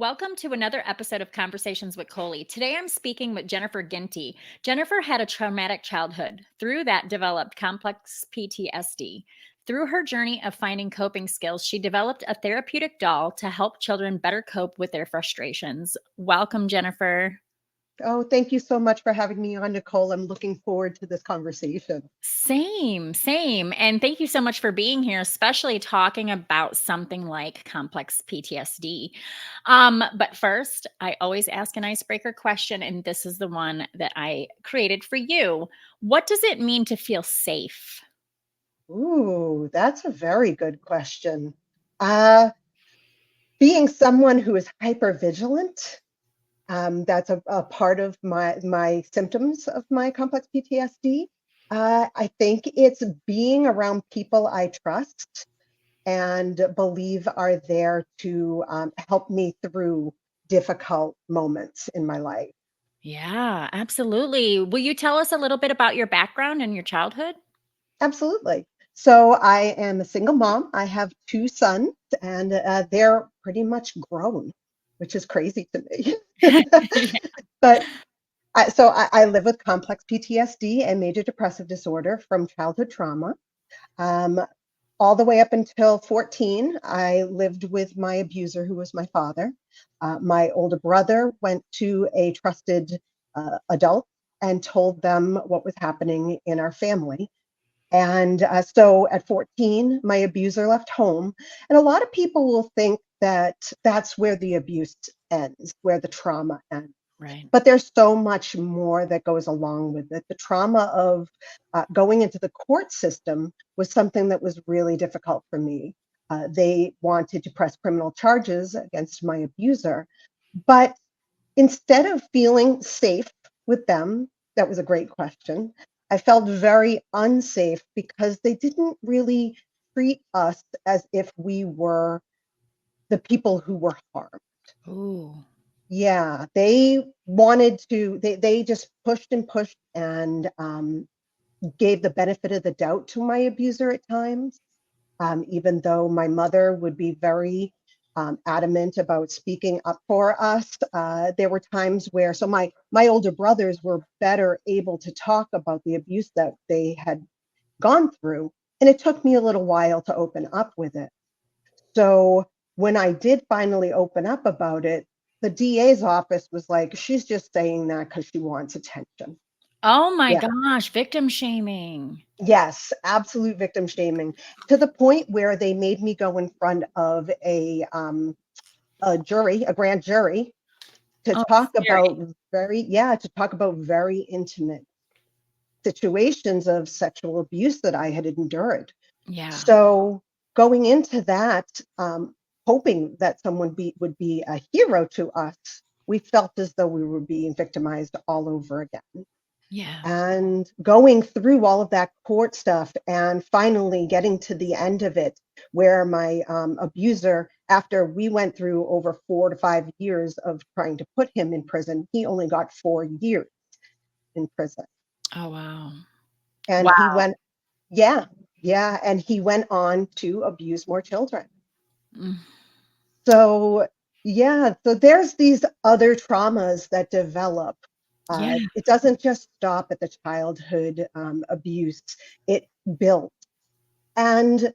Welcome to another episode of Conversations with Colie. Today I'm speaking with Jennifer Ginty. Jennifer had a traumatic childhood. Through that, developed complex PTSD. Through her journey of finding coping skills, she developed a therapeutic doll to help children better cope with their frustrations. Welcome, Jennifer. Oh, thank you so much for having me on, Nicole. I'm looking forward to this conversation. Same. And thank you so much for being here, especially talking about something like complex PTSD. But first, I always ask an icebreaker question, and this is the one that I created for you. What does it mean to feel safe? Ooh, that's a very good question. Uh, Being someone who is hyper vigilant, that's a part of my symptoms of my complex PTSD. I think it's being around people I trust and believe are there to help me through difficult moments in my life. Yeah, absolutely. Will you tell us a little bit about your background and your childhood? Absolutely. So I am a single mom. I have two sons, and they're pretty much grown, which is crazy to me. Yeah. But I live with complex PTSD and major depressive disorder from childhood trauma. Um, all the way up until 14, I lived with my abuser, who was my father. My older brother went to a trusted adult and told them what was happening in our family. And so at 14, my abuser left home. And a lot of people will think that that's where the abuse ends, where the trauma ends. Right. But there's so much more that goes along with it. The trauma of going into the court system was something that was really difficult for me. They wanted to press criminal charges against my abuser. But instead of feeling safe with them, that was a great question. I felt very unsafe because they didn't really treat us as if we were the people who were harmed. Ooh. Yeah, they wanted to, they just pushed and pushed and gave the benefit of the doubt to my abuser at times, even though my mother would be very adamant about speaking up for us. There were times where, so my older brothers were better able to talk about the abuse that they had gone through, and it took me a little while to open up with it. So when I did finally open up about it, the DA's office was like, she's just saying that because she wants attention. Oh my Yeah. gosh, victim shaming. Yes, absolute victim shaming to the point where they made me go in front of a jury, a grand jury, to Oh, talk scary. about to talk about very intimate situations of sexual abuse that I had endured. Yeah. So going into that, hoping that someone would be a hero to us, we felt as though we were being victimized all over again. Yeah. And going through all of that court stuff and finally getting to the end of it, where my abuser, after we went through over 4 to 5 years of trying to put him in prison, he only got 4 years in prison. Oh, wow. And he Wow. went, yeah, yeah, and he went on to abuse more children. Mm. So, yeah, so there's these other traumas that develop. Yeah. It doesn't just stop at the childhood abuse, it builds. And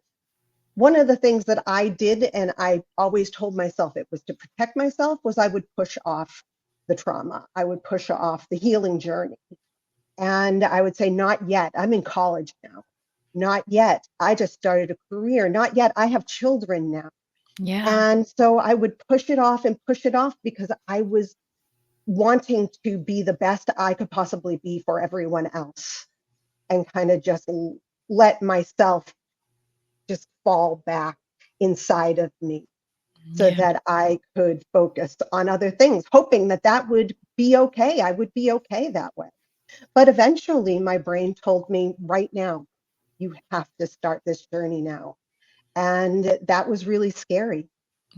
one of the things that I did, and I always told myself it was to protect myself, was I would push off the trauma. I would push off the healing journey. And I would say, not yet. I'm in college now. Not yet. I just started a career. Not yet. I have children now. Yeah. And so I would push it off and push it off because I was wanting to be the best I could possibly be for everyone else and kind of just let myself just fall back inside of me so Yeah. that I could focus on other things, hoping that that would be okay. I would be okay that way. But eventually, my brain told me, right now, you have to start this journey now. And that was really scary.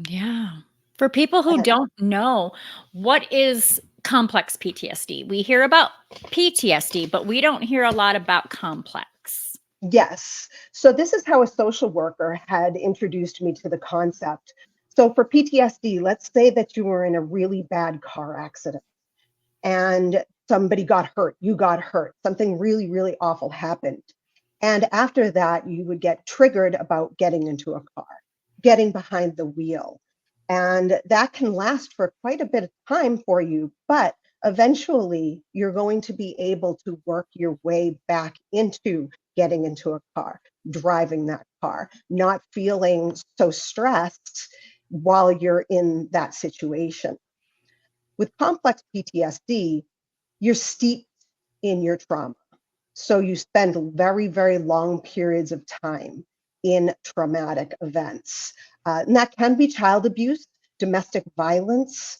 Yeah. For people who And don't know, what is complex PTSD? We hear about PTSD, but we don't hear a lot about complex. yes, so this is how a social worker had introduced me to the concept. So for PTSD, let's say that you were in a really bad car accident and somebody got hurt, you got hurt, something really, really awful happened. And after that, you would get triggered about getting into a car, getting behind the wheel. And that can last for quite a bit of time for you, but eventually you're going to be able to work your way back into getting into a car, driving that car, not feeling so stressed while you're in that situation. With complex PTSD, you're steeped in your trauma. So you spend very, very long periods of time in traumatic events. And that can be child abuse, domestic violence,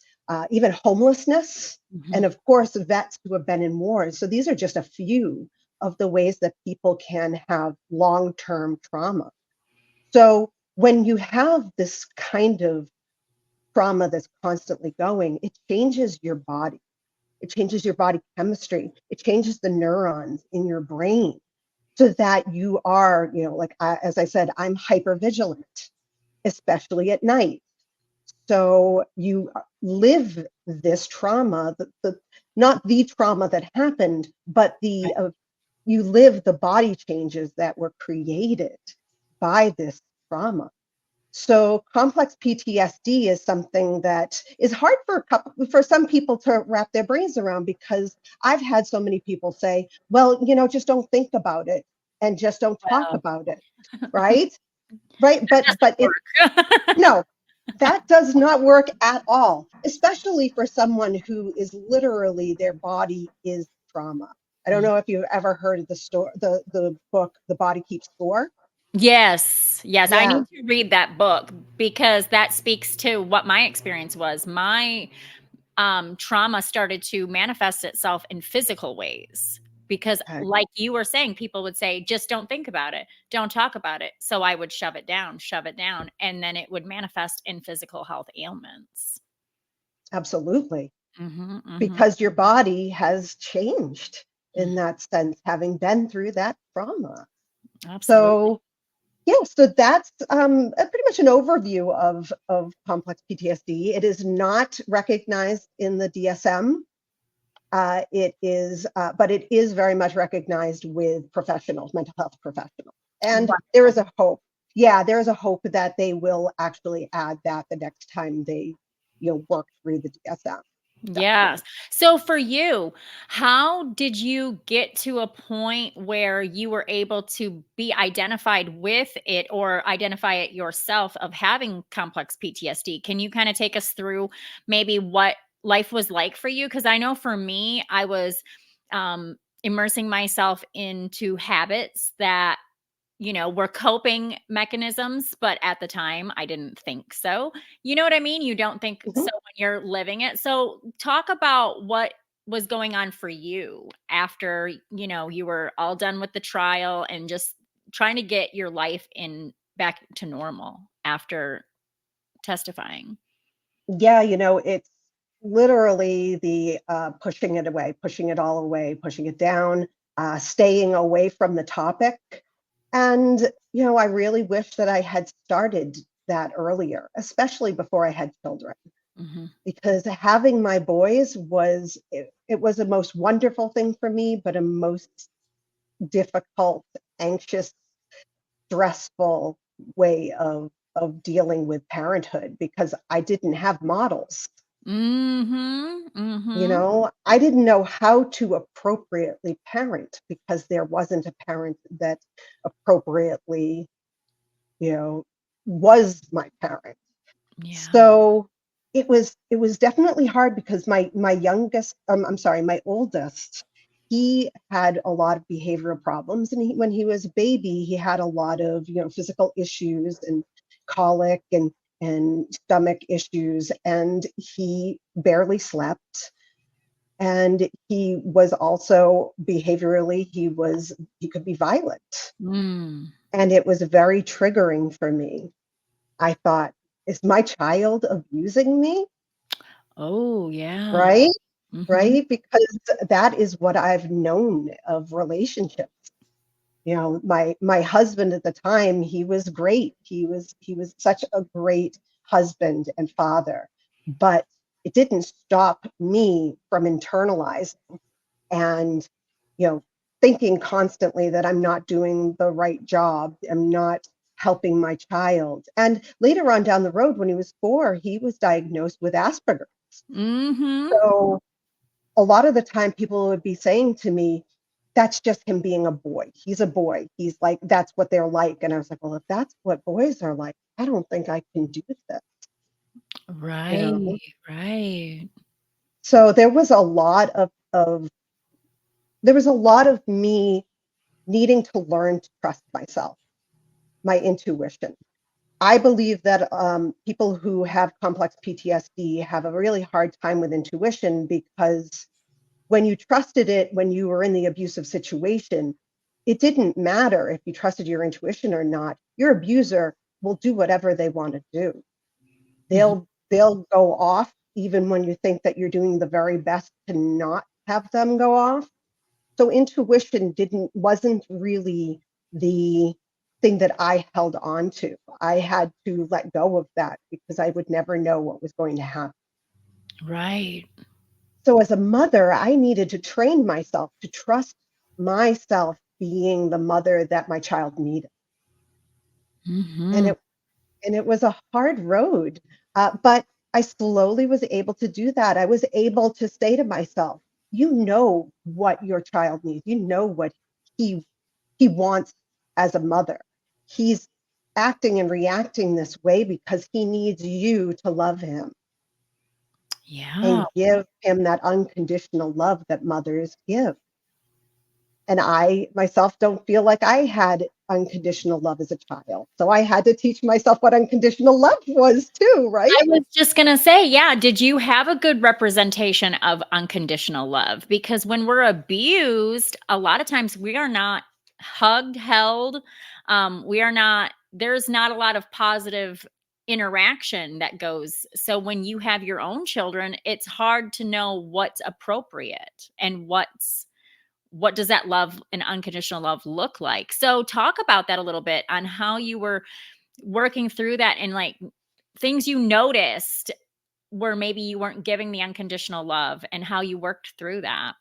even homelessness, and of course, vets who have been in wars. So these are just a few of the ways that people can have long-term trauma. So when you have this kind of trauma that's constantly going, it changes your body. It changes your body chemistry. It changes the neurons in your brain so that you are, like as I said, I'm hyper vigilant, especially at night. So you live this trauma, not the trauma that happened, but you live the body changes that were created by this trauma. So complex PTSD is something that is hard for some people to wrap their brains around, because I've had so many people say, well, just don't think about it and just don't talk Wow. about it, right? Right, That but doesn't it work. no, that does not work at all, especially for someone who is literally their body is trauma. I don't know if you've ever heard of the book The Body Keeps Score. Yes, yes, I Yeah. need to read that book because that speaks to what my experience was. My, trauma started to manifest itself in physical ways because, Okay. like you were saying, people would say, "Just don't think about it. Don't talk about it." So I would shove it down, and then it would manifest in physical health ailments. Absolutely. Mhm, mhm. Because your body has changed Mm, in that sense, having been through that trauma. absolutely. So, yeah, so that's pretty much an overview of complex PTSD. It is not recognized in the DSM. But it is very much recognized with professionals, mental health professionals. And there is Wonderful. a hope. Yeah, there is a hope that they will actually add that the next time they, work through the DSM. Yes. Definitely. So for you, how did you get to a point where you were able to be identified with it or identify it yourself of having complex PTSD? Can you kind of take us through maybe what life was like for you? Because I know for me, I was immersing myself into habits that were coping mechanisms, but at the time I didn't think so. You know what I mean? You don't think so Mhm. when you're living it. So talk about what was going on for you after, you were all done with the trial and just trying to get your life in back to normal after testifying. Yeah, it's literally the pushing it away, pushing it all away, pushing it down, staying away from the topic. And, I really wish that I had started that earlier, especially before I had children, Mhm. because having my boys it was a most wonderful thing for me, but a most difficult, anxious, stressful way of dealing with parenthood, because I didn't have models. Mhm. Mhm. I didn't know how to appropriately parent because there wasn't a parent that appropriately, you know, was my parent. Yeah. So it was definitely hard because my youngest, I'm sorry, my oldest, he had a lot of behavioral problems, and when he was a baby, he had a lot of physical issues and colic and stomach issues, and he barely slept. And he was also behaviorally, he could be violent. Mm. And it was very triggering for me. I thought, is my child abusing me? Oh, yeah. Right? Mhm. Right? Because that is what I've known of relationships. My husband at the time, he was great. He was such a great husband and father. But it didn't stop me from internalizing and, thinking constantly that I'm not doing the right job. I'm not helping my child. And later on down the road, when he was 4, he was diagnosed with Asperger's. Mm-hmm. So a lot of the time people would be saying to me, that's just him being a boy. He's a boy. He's like, that's what they're like. And I was like, well, if that's what boys are like, I don't think I can do this, you know? Right, right. So there was a lot of me needing to learn to trust myself, my intuition. I believe that people who have complex PTSD have a really hard time with intuition because when you trusted it when you were in the abusive situation, it didn't matter if you trusted your intuition or not. Your abuser will do whatever they want to do. Mhm. They'll go off even when you think that you're doing the very best to not have them go off. So intuition wasn't really the thing that I held on to. I had to let go of that because I would never know what was going to happen. Right. So as a mother, I needed to train myself to trust myself being the mother that my child needed. And Mhm. it was a hard road, but I slowly was able to do that. I was able to say to myself, you know what your child needs. You know what he he wants as a mother. He's acting and reacting this way because he needs you to love him Yeah. and give him that unconditional love that mothers give. And I myself don't feel like I had unconditional love as a child. So I had to teach myself what unconditional love was too, right? I was just gonna say, yeah, did you have a good representation of unconditional love? Because when we're abused, a lot of times we are not hugged, held. We are not, there's not a lot of positive interaction that goes. So when you have your own children, it's hard to know what's appropriate and what does that love and unconditional love look like. So talk about that a little bit on how you were working through that and like things you noticed where maybe you weren't giving the unconditional love and how you worked through that.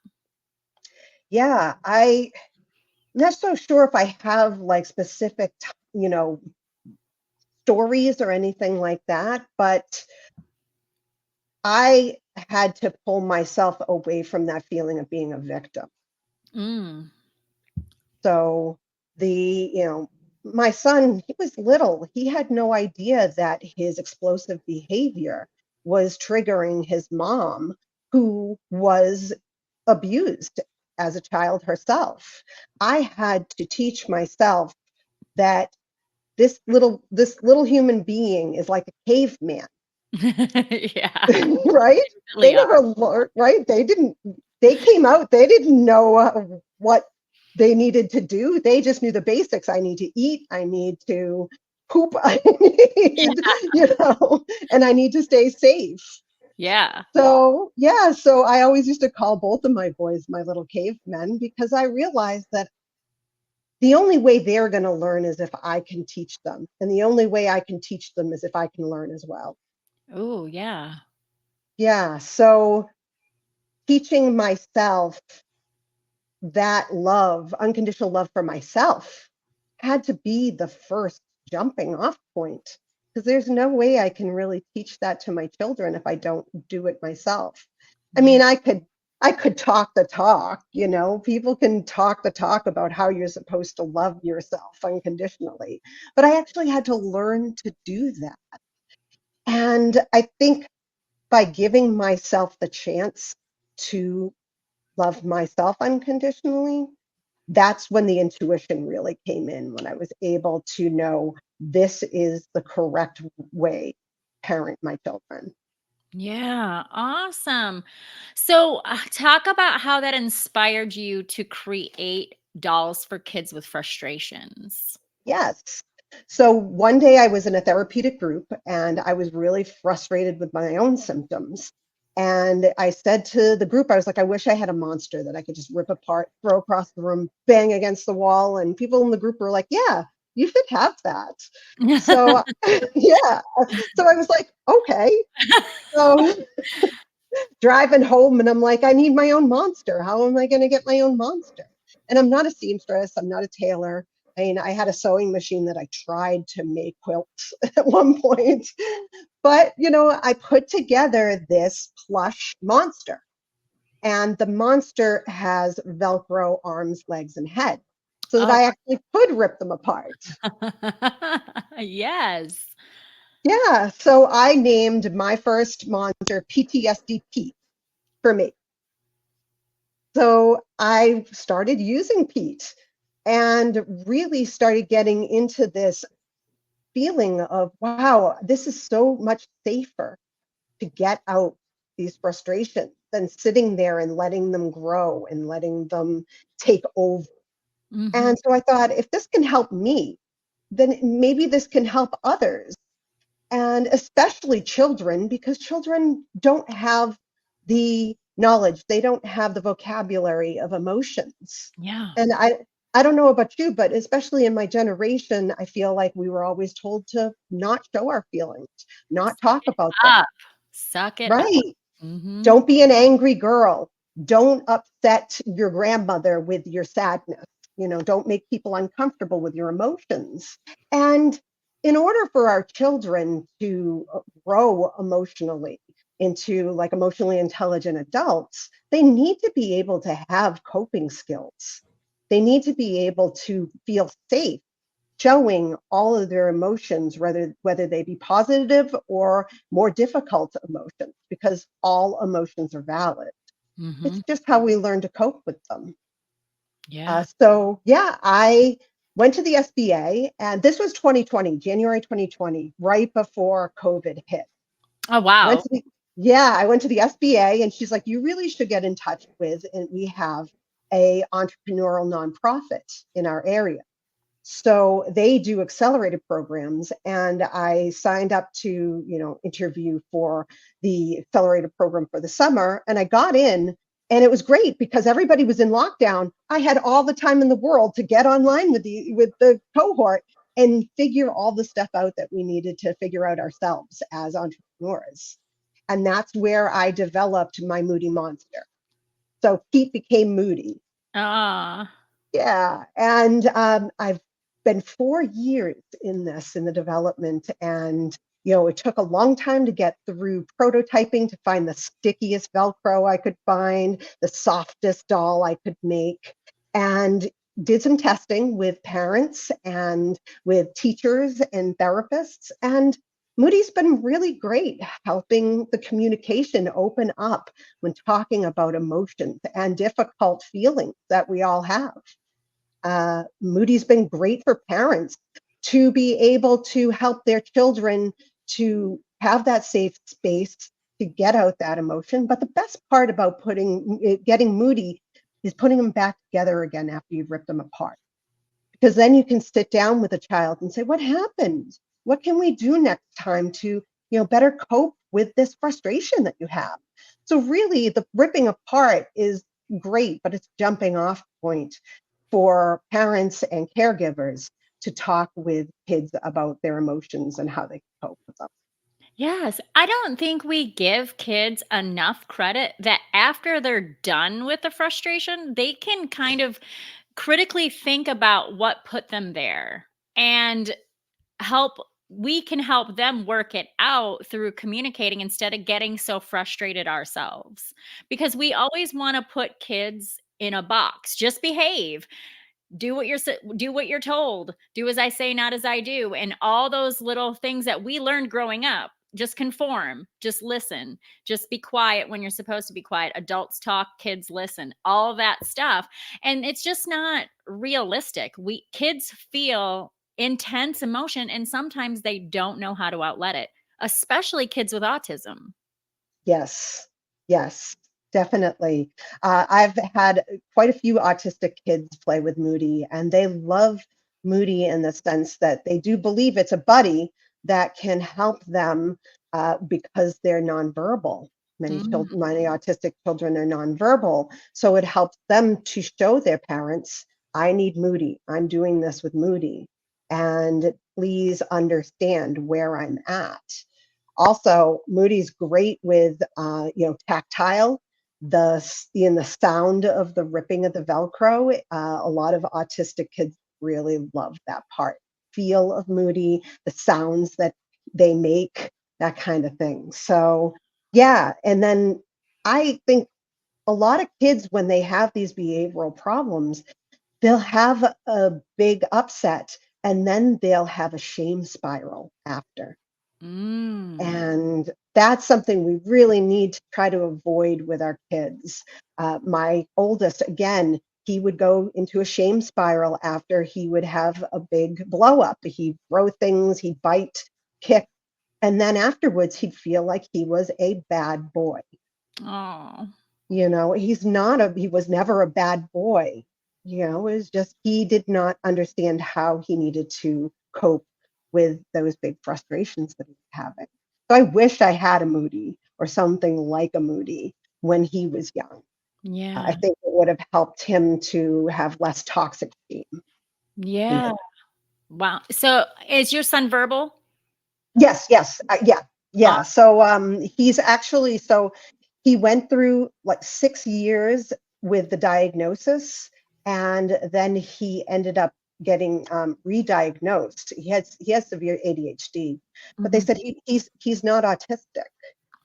Yeah, I'm not so sure if I have like specific, stories or anything like that, but I had to pull myself away from that feeling of being a victim. Mm. So my son, he was little. He had no idea that his explosive behavior was triggering his mom, who was abused as a child herself. I had to teach myself that this little human being is like a caveman, Yeah, right? They really are. never learned, right? They came out, they didn't know what they needed to do. They just knew the basics. I need to eat, I need to poop, I need, Yeah. and I need to stay safe. Yeah. So, yeah, so I always used to call both of my boys my little cavemen because I realized that the only way they're going to learn is if I can teach them. And the only way I can teach them is if I can learn as well. Oh, yeah. Yeah. So teaching myself that love, unconditional love for myself, had to be the first jumping off point because there's no way I can really teach that to my children if I don't do it myself. I Yeah. mean, I could talk the talk, people can talk the talk about how you're supposed to love yourself unconditionally, but I actually had to learn to do that. And I think by giving myself the chance to love myself unconditionally, that's when the intuition really came in, when I was able to know this is the correct way to parent my children. Yeah. Awesome. So, talk about how that inspired you to create dolls for kids with frustrations. Yes. So one day I was in a therapeutic group and I was really frustrated with my own symptoms. And I said to the group, I was like, I wish I had a monster that I could just rip apart, throw across the room, bang against the wall. And people in the group were like, yeah, you should have that. So yeah, so I was like, okay. So driving home and I'm like, I need my own monster. How am I going to get my own monster? And I'm not a seamstress. I'm not a tailor. I mean, I had a sewing machine that I tried to make quilts at one point, but I put together this plush monster, and the monster has Velcro arms, legs, and head, so that Oh, I actually could rip them apart. yes. Yeah, so I named my first monster PTSD Pete for me. So I started using Pete and really started getting into this feeling of, wow, this is so much safer to get out these frustrations than sitting there and letting them grow and letting them take over. Mhm. And so I thought, if this can help me, then maybe this can help others, and especially children, because children don't have the knowledge, they don't have the vocabulary of emotions. Yeah. And I don't know about you, but especially in my generation, I feel like we were always told to not show our feelings, not talk about them. Up. Suck it up. Right. Mhm. Don't be an angry girl. Don't upset your grandmother with your sadness. Don't make people uncomfortable with your emotions. And in order for our children to grow emotionally into like emotionally intelligent adults, they need to be able to have coping skills. They need to be able to feel safe showing all of their emotions, whether they be positive or more difficult emotions, because all emotions are valid. It's Mhm. just how we learn to cope with them. Yeah. So yeah, I went to the SBA, and this was 2020, January 2020, right before COVID hit. Oh, Went wow. to the Yeah, I went to the SBA, and she's like, you really should get in touch with, and we have a entrepreneurial nonprofit in our area. So they do accelerated programs, and I signed up to, interview for the accelerated program for the summer, and I got in, and it was great because everybody was in lockdown. I had all the time in the world to get online with the cohort and figure all the stuff out that we needed to figure out ourselves as entrepreneurs. And that's where I developed my Moody Monster. So Pete became Moody. Ah. Yeah, and I've been 4 years in the development, and it took a long time to get through prototyping to find the stickiest Velcro I could find, the softest doll I could make, and did some testing with parents and with teachers and therapists. And Moody's been really great helping the communication open up when talking about emotions and difficult feelings that we all have. Moody's been great for parents to be able to help their children to have that safe space to get out that emotion. But the best part about getting Moody is putting them back together again after you've ripped them apart. Because then you can sit down with a child and say, what happened? What can we do next time to, better cope with this frustration that you have? So really the ripping apart is great, but it's jumping off point for parents and caregivers to talk with kids about their emotions and how they cope with them. Yes. I don't think we give kids enough credit that after they're done with the frustration, they can kind of critically think about what put them there and help we can help them work it out through communicating instead of getting so frustrated ourselves. Because we always want to put kids in a box. Just behave. Do what you're told. Do as I say, not as I do. And all those little things that we learned growing up. Just conform, just listen, just be quiet when you're supposed to be quiet. Adults talk, kids listen, all that stuff. And it's just not realistic. We kids feel intense emotion and sometimes they don't know how to outlet it, especially kids with autism. Yes, yes, definitely. I've had quite a few autistic kids play with Moody, and they love Moody in the sense that they do believe it's a buddy that can help them because they're nonverbal. Mm. Many autistic children are nonverbal, so it helps them to show their parents, I need Moody. I'm doing this with Moody. and please understand where I'm at. Also, Moody's great with, tactile, the sound of the ripping of the Velcro. A lot of autistic kids really love that part. Feel of Moody, the sounds that they make, that kind of thing. So, yeah. And then I think a lot of kids, when they have these behavioral problems, they'll have a big upset and then they'll have a shame spiral after. Mm. And that's something we really need to try to avoid with our kids. My oldest, again, he would go into a shame spiral after he would have a big blow up. He'd throw things, he'd bite, kick, and then afterwards he'd feel like he was a bad boy. Oh. He was never a bad boy. It was just he did not understand how he needed to cope with those big frustrations that he was having. So I wish I had a Moody or something like a Moody when he was young. I Yeah. think it would have helped him to have less toxic shame in Yeah. his. Wow. So is your son verbal? Yes, yes, yeah, Uh, yeah. So he went through like 6 years with the diagnosis, and then he ended up getting re-diagnosed. He has severe ADHD, but they mhm. said he's not autistic.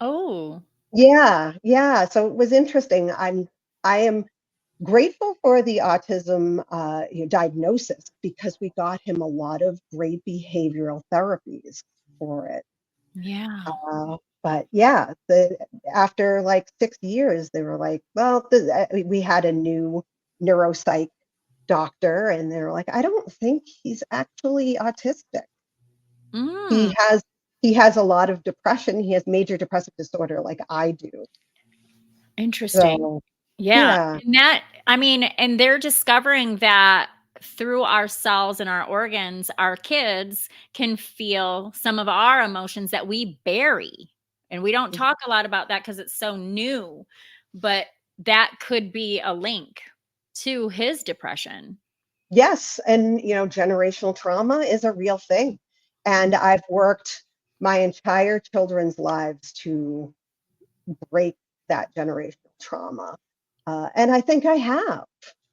Oh, Yeah, yeah. So it was interesting. I am grateful for the autism diagnosis because we got him a lot of great behavioral therapies for it. yeah. But yeah, after like 6 years, they were like, well, we had a new neuropsych doctor, and they were like, I don't think he's actually autistic. Mm, He has a lot of depression. He has major depressive disorder, like I do. interesting. So Yeah. yeah, And and they're discovering that through our cells and our organs, our kids can feel some of our emotions that we bury. And we don't talk a lot about that because it's so new, but that could be a link to his depression. yes, and generational trauma is a real thing, and I've worked my entire children's lives to break that generational trauma. And I think I have.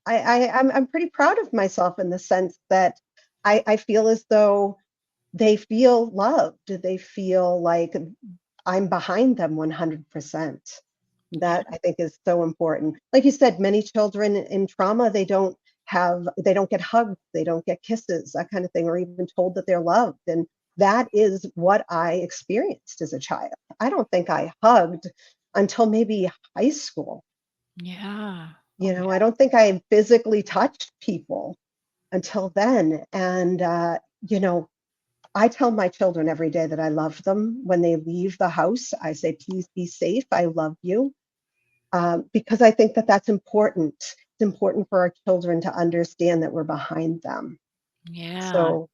I'm pretty proud of myself in the sense that I feel as though they feel loved. They feel like I'm behind them 100%. Yeah. That I think is so important. Like you said, many children in trauma, they don't get hugs, they don't get kisses, that kind of thing, or even told that they're loved. And that is what I experienced as a child. I don't think I hugged until maybe high school. Yeah. Oh, yeah. I don't think I physically touched people until then. And, I tell my children every day that I love them. When they leave the house, I say, please be safe. I love you. Because I think that that's important. It's important for our children to understand that we're behind them. Yeah. So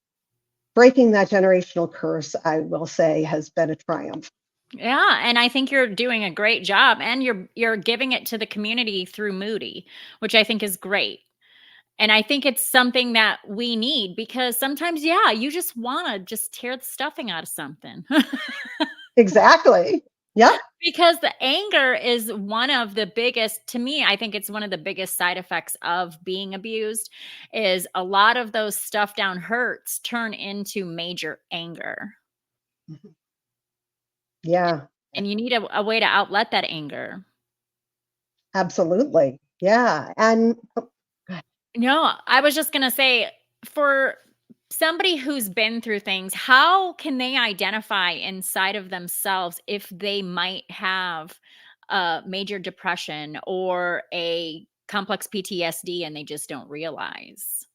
breaking that generational curse, I will say, has been a triumph. Yeah, and I think you're doing a great job and you're giving it to the community through Moody, which I think is great. And I think it's something that we need because sometimes yeah, you just want to just tear the stuffing out of something. Exactly. Yep. Because the anger is one of the biggest to me, I think it's one of the biggest side effects of being abused is a lot of those stuff down hurts turn into major anger. Yeah, And you need a way to outlet that anger. absolutely. Yeah. And No, I was just gonna say, for somebody who's been through things, how can they identify inside of themselves if they might have a major depression or a complex PTSD and they just don't realize?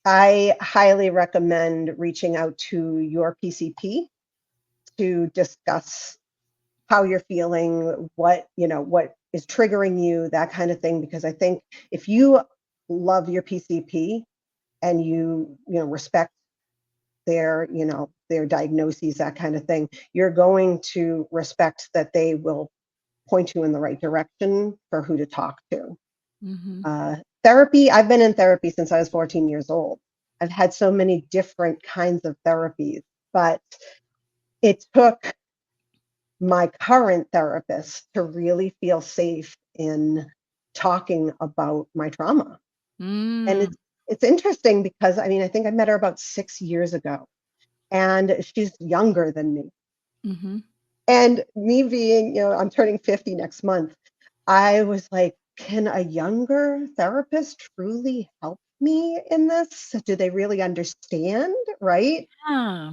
I highly recommend reaching out to your PCP to discuss how you're feeling, what is triggering you, that kind of thing. Because I think if you love your PCP and respect their diagnoses, that kind of thing, you're going to respect that they will point you in the right direction for who to talk to. Mhm. Uh, Therapy, I've been in therapy since I was 14 years old. I've had so many different kinds of therapies, but it took my current therapist to really feel safe in talking about my trauma. And Mm. it's interesting because I mean, I think I met her about 6 years ago, and she's younger than me. Mhm. And me being, I'm turning 50 next month, I was like, can a younger therapist truly help me in this? Do they really understand? Right? Yeah.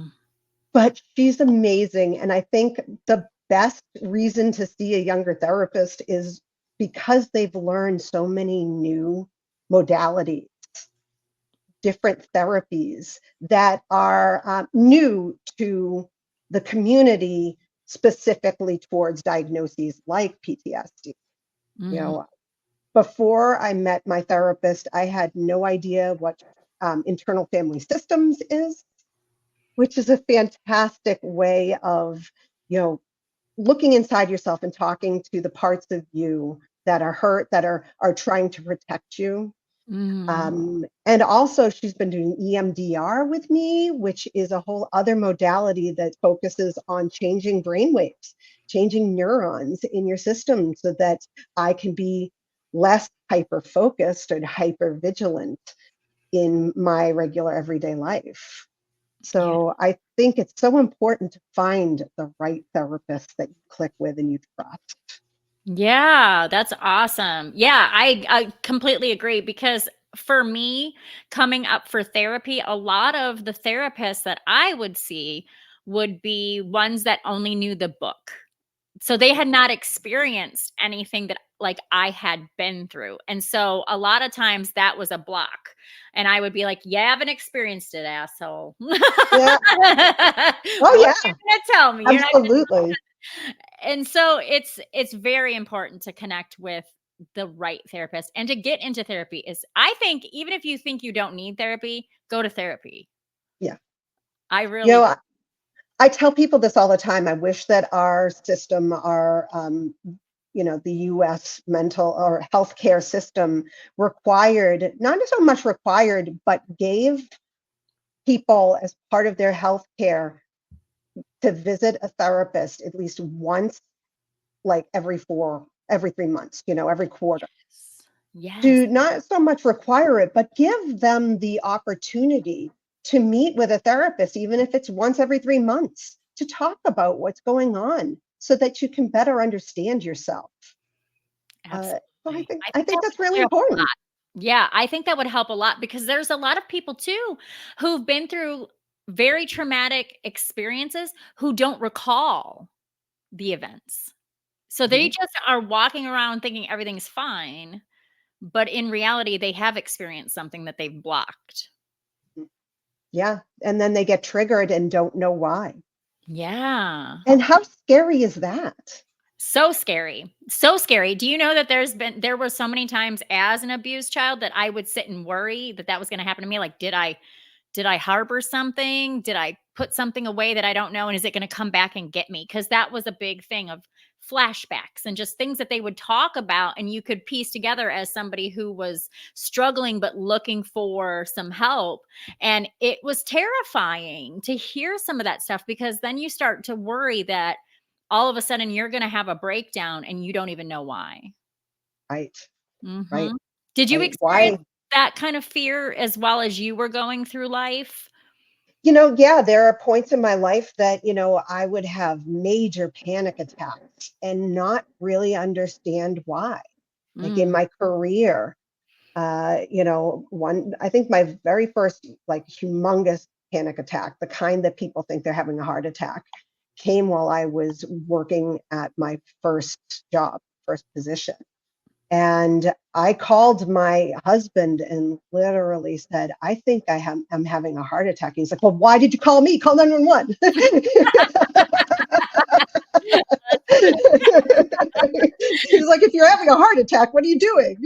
But she's amazing. And I think the best reason to see a younger therapist is because they've learned so many new modalities, different therapies that are new to the community, specifically towards diagnoses like PTSD. You Mhm. know, before I met my therapist, I had no idea what internal family systems is, which is a fantastic way of, you know, looking inside yourself and talking to the parts of you that are hurt, that are trying to protect you. Mhm. And also, she's been doing EMDR with me, which is a whole other modality that focuses on changing brain waves, changing neurons in your system so that I can be less hyper focused and hyper vigilant in my regular everyday life. Yeah. So I think it's so important to find the right therapist that you click with and you trust. Yeah, that's awesome. Yeah, I completely agree because for me, coming up for therapy, a lot of the therapists that I would see would be ones that only knew the book. So they had not experienced anything that like I had been through. And so a lot of times that was a block. And I would be like, "You haven't experienced it, asshole." What Yeah. Oh, are you yeah. gonna tell me? You're not. Absolutely. And so it's very important to connect with the right therapist and to get into therapy is I think even if you think you don't need therapy, go to therapy. Yeah. I You really know, do. I tell people this all the time. I wish that our system, the US mental or healthcare system required, not so much required, but gave people as part of their healthcare to visit a therapist at least once, like every 3 months, every quarter. Yes. To not so much require it, but give them the opportunity to meet with a therapist, even if it's once every 3 months, to talk about what's going on so that you can better understand yourself. So I Absolutely. think I I think that think that's would really clear up a important. lot. Yeah, I think that would help a lot because there's a lot of people too who've been through very traumatic experiences who don't recall the events. So they Mhm. just are walking around thinking everything's fine, but in reality, they have experienced something that they've blocked. Yeah, and then they get triggered and don't know why. Yeah. And how scary is that? So scary. So scary. Do you know that there were so many times as an abused child that I would sit and worry that that was going to happen to me? Like, did I harbor something? Did I put something away that I don't know? And is it going to come back and get me? Because that was a big thing of flashbacks and just things that they would talk about. And you could piece together as somebody who was struggling but looking for some help. And it was terrifying to hear some of that stuff because then you start to worry that all of a sudden you're going to have a breakdown and you don't even know why. Right, right, Mhm. Did you right. experience Why? that kind of fear as well as you were going through life? Yeah, there are points in my life that, I would have major panic attacks and not really understand why. Like in Mm. my career, I think my very first like humongous panic attack, the kind that people think they're having a heart attack, came while I was working at my first job, first position. And I called my husband and literally said, I think I'm having a heart attack. He's like, well, why did you call me? Call 911. He's like, if you're having a heart attack, what are you doing?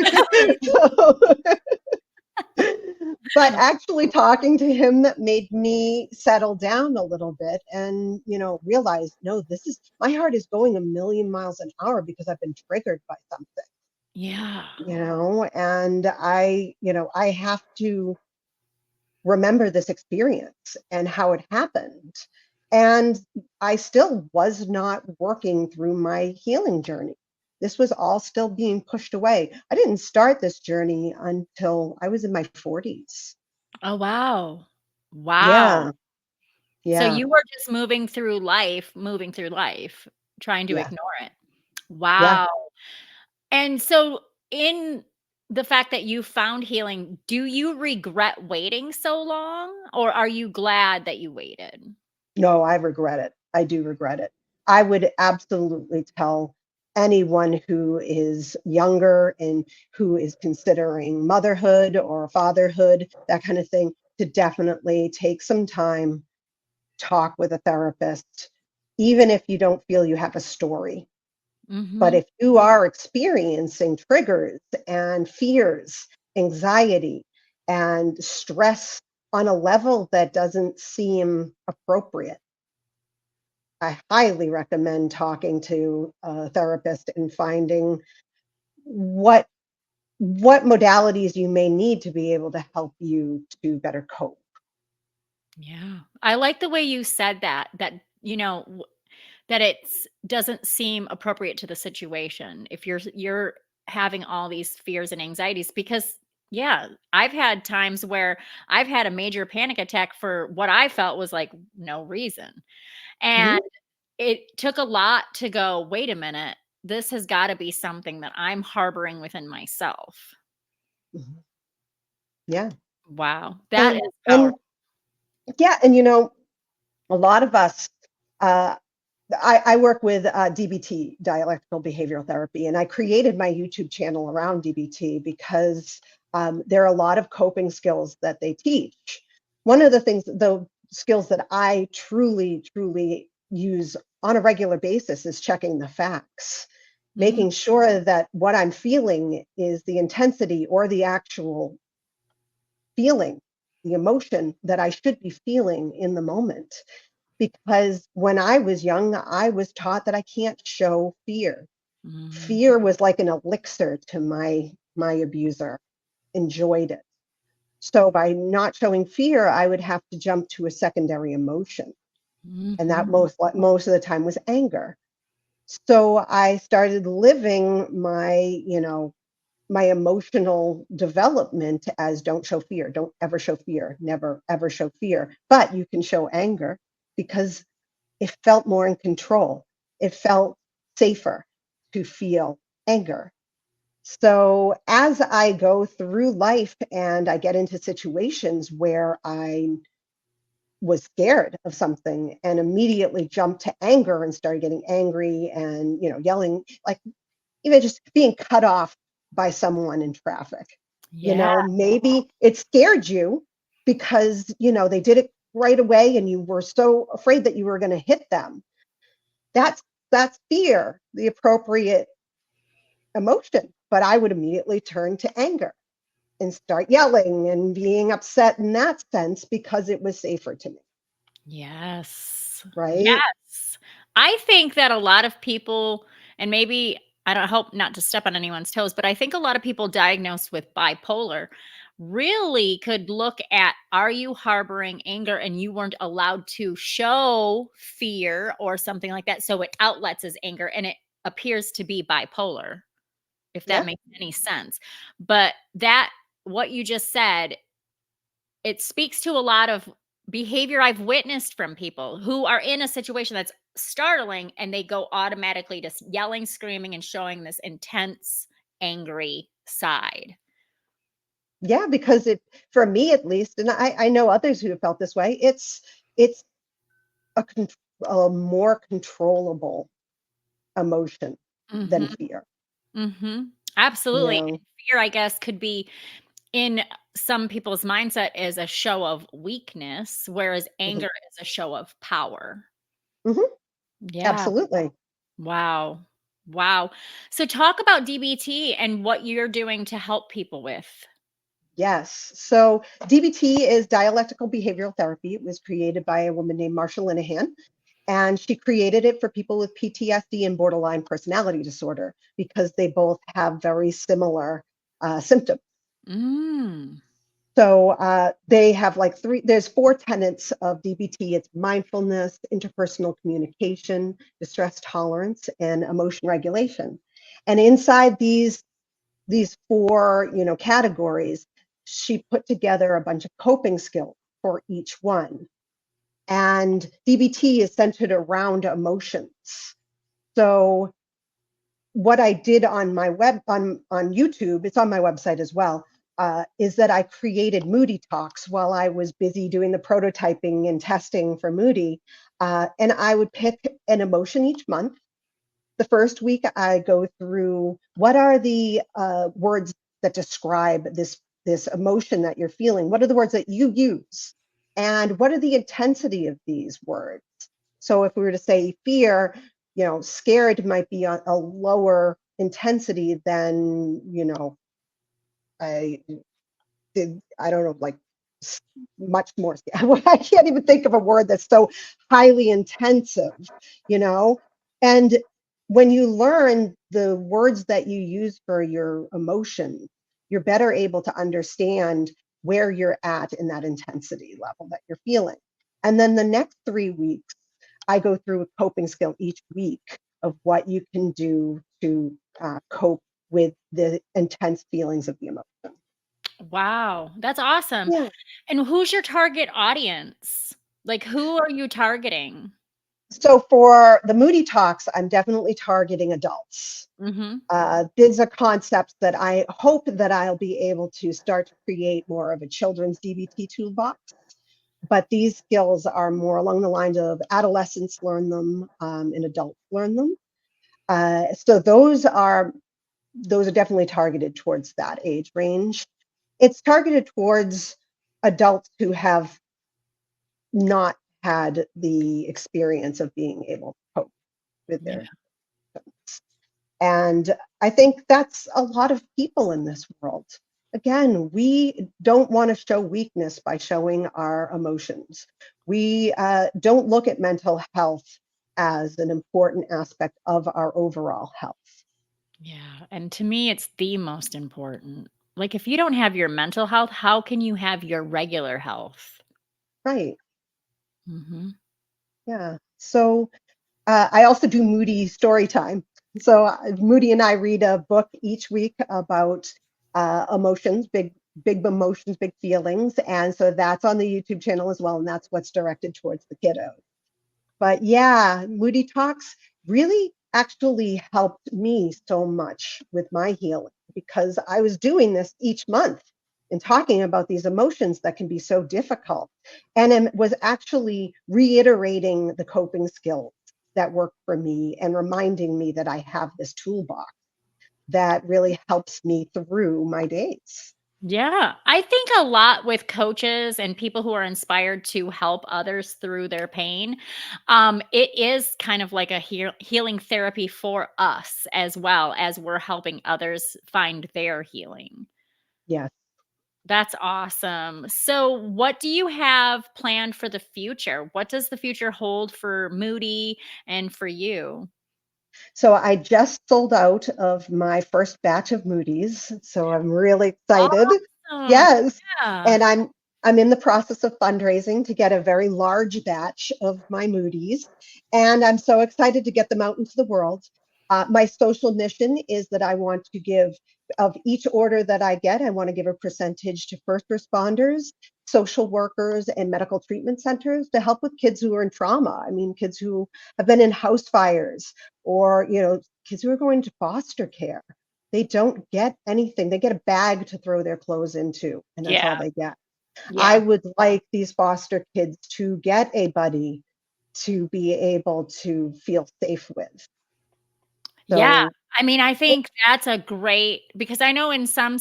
So, but actually talking to him made me settle down a little bit and, realize, no, my heart is going a million miles an hour because I've been triggered by something. Yeah. And I have to remember this experience and how it happened. And I still was not working through my healing journey. This was all still being pushed away. I didn't start this journey until I was in my 40s. Oh, wow. Wow. Yeah, So yeah, you were just moving through life, trying to yeah, ignore it. yeah. Wow. And so in the fact that you found healing, do you regret waiting so long, or are you glad that you waited? No, I regret it. I do regret it. I would absolutely tell anyone who is younger and who is considering motherhood or fatherhood, that kind of thing, to definitely take some time, talk with a therapist, even if you don't feel you have a story. But Mhm. if you are experiencing triggers and fears, anxiety, and stress on a level that doesn't seem appropriate, I highly recommend talking to a therapist and finding what what modalities you may need to be able to help you to better cope. Yeah. I like the way you said that, that it's doesn't seem appropriate to the situation. If you're having all these fears and anxieties because yeah, I've had times where I've had a major panic attack for what I felt was like no reason. And Mhm, it took a lot to go, wait a minute, this has got to be something that I'm harboring within myself. mhm. Yeah, Wow. That and is and powerful. yeah, and a lot of us, uh, I work with DBT, dialectical behavioral therapy, and I created my YouTube channel around DBT because there are a lot of coping skills that they teach. One of the skills that I truly, truly use on a regular basis is checking the facts, Mm, making sure that what I'm feeling is the intensity or the actual feeling, the emotion that I should be feeling in the moment. Because when I was young, I was taught that I can't show fear. mhm, Fear was like an elixir to my abuser, enjoyed it. So by not showing fear, I would have to jump to a secondary emotion. And that mhm, most of the time was anger. So I started living my emotional development as don't show fear, don't ever show fear, never ever show fear. But you can show anger because it felt more in control. It felt safer to feel anger. So as I go through life and I get into situations where I was scared of something and immediately jumped to anger and started getting angry and yelling, like even just being cut off by someone in traffic. yeah, Maybe it scared you because they did it right away and you were so afraid that you were going to hit them. That's fear, the appropriate emotion. But I would immediately turn to anger and start yelling and being upset in that sense because it was safer to me, yes, right? yes. I think that a lot of people, and maybe I don't hope not to step on anyone's toes, but I think a lot of people diagnosed with bipolar really could look at, are you harboring anger and you weren't allowed to show fear or something like that, so it outlets as anger and it appears to be bipolar, if that Yeah, makes any sense. But that what you just said, it speaks to a lot of behavior I've witnessed from people who are in a situation that's startling and they go automatically to yelling, screaming, and showing this intense, angry side. yeah, because it for me at least, and I know others who have felt this way. It's a, a more controllable emotion than Mhm, fear. mhm. You Absolutely. know, And fear, I guess, could be in some people's mindset as a show of weakness, whereas mhm, anger is a show of power. mhm, Yeah. absolutely. Wow. Wow. So talk about DBT and what you're doing to help people with. Yes. So DBT is dialectical behavioral therapy. It was created by a woman named Marsha Linehan, and she created it for people with PTSD and borderline personality disorder because they both have very similar symptoms. Mm. So they have like there's 4 tenets of DBT. It's mindfulness, interpersonal communication, distress tolerance, and emotion regulation. And inside these 4, categories, she put together a bunch of coping skills for each one. And DBT is centered around emotions. So what I did on my on YouTube, it's on my website as well, is that I created Moody Talks while I was busy doing the prototyping and testing for Moody. And I would pick an emotion each month. The first week, I go through what are the words that describe this emotion that you're feeling. What are the words that you use? And what are the intensity of these words? So if we were to say fear, scared might be a lower intensity than, I I don't know, like much more. I can't even think of a word that's so highly intensive, you know? And when you learn the words that you use for your emotion, you're better able to understand where you're at in that intensity level that you're feeling. And then the next 3 weeks, I go through a coping skill each week of what you can do to cope with the intense feelings of the emotion. Wow, that's awesome. Yeah. And who's your target audience? Like, who are you targeting? So for the Moody Talks, I'm definitely targeting adults. Mhm. These are concepts that I hope that I'll be able to start to create more of a children's DBT toolbox. But these skills are more along the lines of adolescents learn them and adults learn them. So those are definitely targeted towards that age range. It's targeted towards adults who have not had the experience of being able to cope with Yeah. their. And I think that's a lot of people in this world. Again, we don't want to show weakness by showing our emotions. We don't look at mental health as an important aspect of our overall health. Yeah, and to me, it's the most important. Like, if you don't have your mental health, how can you have your regular health? Right. Mhm. Yeah. So I also do Moody story time. So Moody and I read a book each week about emotions, big emotions, big feelings, and so that's on the YouTube channel as well, and that's what's directed towards the kiddos. But yeah, Moody Talks really actually helped me so much with my healing because I was doing this each month and talking about these emotions that can be so difficult. And it was actually reiterating the coping skills that work for me and reminding me that I have this toolbox that really helps me through my days. Yeah, I think a lot with coaches and people who are inspired to help others through their pain. It is kind of like a healing therapy for us as well as we're helping others find their healing. Yes. That's awesome. So, what do you have planned for the future? What does the future hold for Moody and for you? So I just sold out of my first batch of Moody's, so I'm really excited. Awesome. Yes, Yeah. and I'm in the process of fundraising to get a very large batch of my Moody's, and I'm so excited to get them out into the world. My social mission is that I want to give of each order that I get, I want to give a percentage to first responders, social workers, and medical treatment centers to help with kids who are in trauma. I mean, kids who have been in house fires or kids who are going to foster care. They don't get anything. They get a bag to throw their clothes into, and that's all Yeah. they get. I Yeah. would like these foster kids to get a buddy to be able to feel safe with. Yeah, So I mean, I think that's a great because I know in some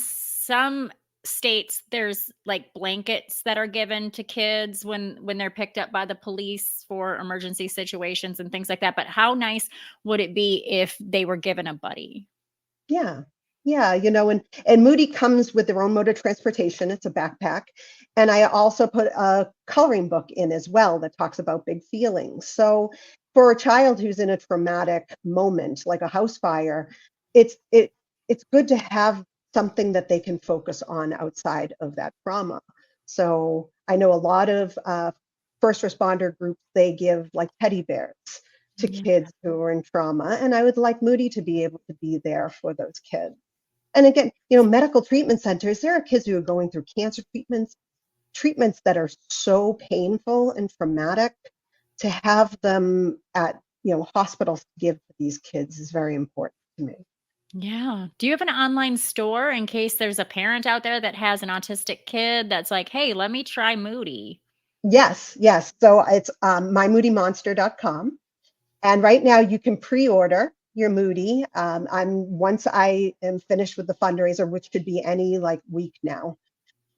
states there's like blankets that are given to kids when they're picked up by the police for emergency situations and things like that, but how nice would it be if they were given a buddy? yeah. Yeah, and Moody comes with their own mode of transportation. It's a backpack. And I also put a coloring book in as well that talks about big feelings. So for a child who's in a traumatic moment, like a house fire, it's it it's good to have something that they can focus on outside of that trauma. So I know a lot of first responder groups, they give like teddy bears to Yeah. kids who are in trauma. And I would like Moody to be able to be there for those kids. And again, medical treatment centers, there are kids who are going through cancer treatments that are so painful and traumatic. To have them at, hospitals to give to these kids is very important to me. Yeah. Do you have an online store in case there's a parent out there that has an autistic kid that's like, "Hey, let me try Moody." Yes, yes. So it's mymoodymonster.com. And right now you can pre-order your Moody. Once I am finished with the fundraiser, which could be any like week now,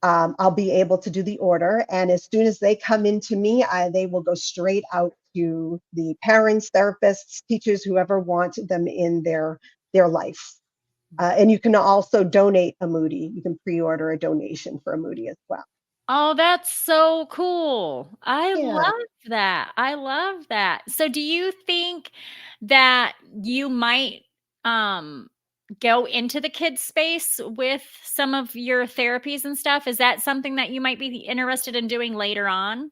I'll be able to do the order. And as soon as they come into me, they will go straight out to the parents, therapists, teachers, whoever want them in their life. And you can also donate a Moody. You can pre-order a donation for a Moody as well. Oh, that's so cool. I Yeah. love that. I love that. So do you think that you might um go into the kids space with some of your therapies and stuff? Is that something that you might be interested in doing later on?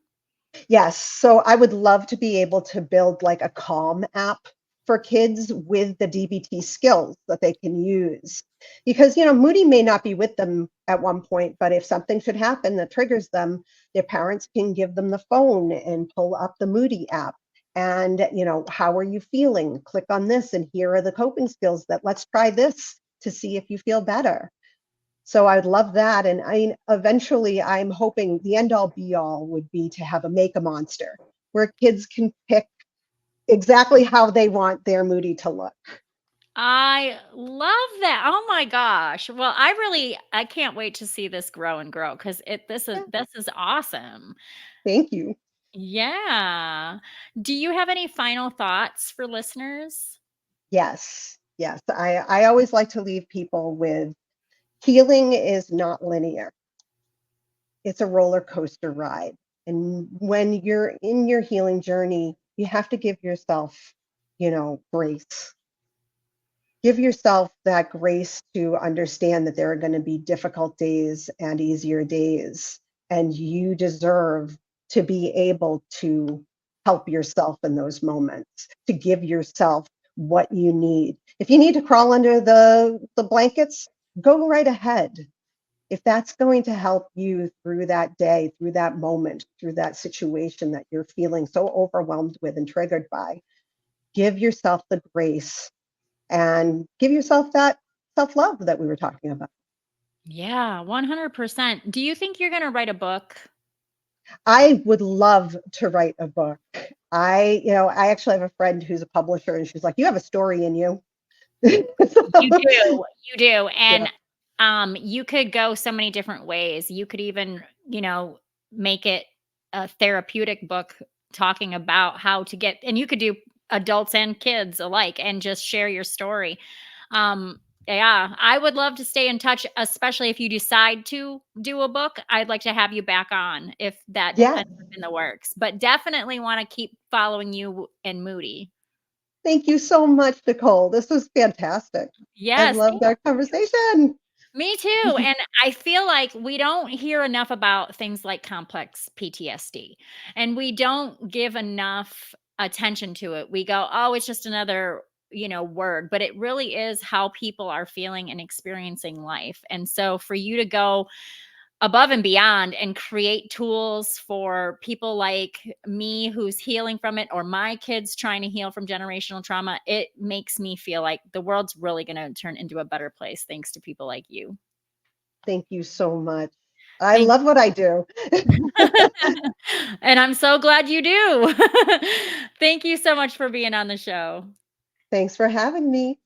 Yes. So I would love to be able to build like a Calm app for kids with the DBT skills that they can use. Because, Moody may not be with them at one point, but if something should happen that triggers them, their parents can give them the phone and pull up the Moody app. And, how are you feeling? Click on this, and here are the coping skills that let's try this to see if you feel better. So I'd love that. And eventually I'm hoping the end all be all would be to have a make a monster where kids can pick exactly how they want their Moody to look. I love that. Oh my gosh. Well, I can't wait to see this grow and grow because Yeah. this is awesome. Thank you. Yeah. Do you have any final thoughts for listeners? Yes. Yes. I always like to leave people with healing is not linear. It's a roller coaster ride. And when you're in your healing journey, you have to give yourself, grace. Give yourself that grace to understand that there are going to be difficult days and easier days, and you deserve to be able to help yourself in those moments, to give yourself what you need. If you need to crawl under the blankets, go right ahead. If that's going to help you through that day, through that moment, through that situation that you're feeling so overwhelmed with and triggered by, give yourself the grace and give yourself that self-love that we were talking about. Yeah, 100%. Do you think you're gonna write a book? I would love to write a book. I actually have a friend who's a publisher, and she's like, "You have a story in you." You do, you do, Yeah, and, you could go so many different ways. You could even, make it a therapeutic book talking about how to get and you could do adults and kids alike and just share your story. Yeah, I would love to stay in touch, especially if you decide to do a book. I'd like to have you back on if that yeah. ends up in the works, but definitely wanna keep following you and Moody. Thank you so much, Nicole. This was fantastic. I Yes, loved our conversation. me too, and I feel like we don't hear enough about things like complex PTSD, and we don't give enough attention to it. We go, "Oh, it's just another, word," but it really is how people are feeling and experiencing life, and so for you to go above and beyond and create tools for people like me who's healing from it or my kids trying to heal from generational trauma, it makes me feel like the world's really going to turn into a better place thanks to people like you. Thank you so much. I Thank love what I do. and I'm so glad you do. Thank you so much for being on the show. Thanks for having me.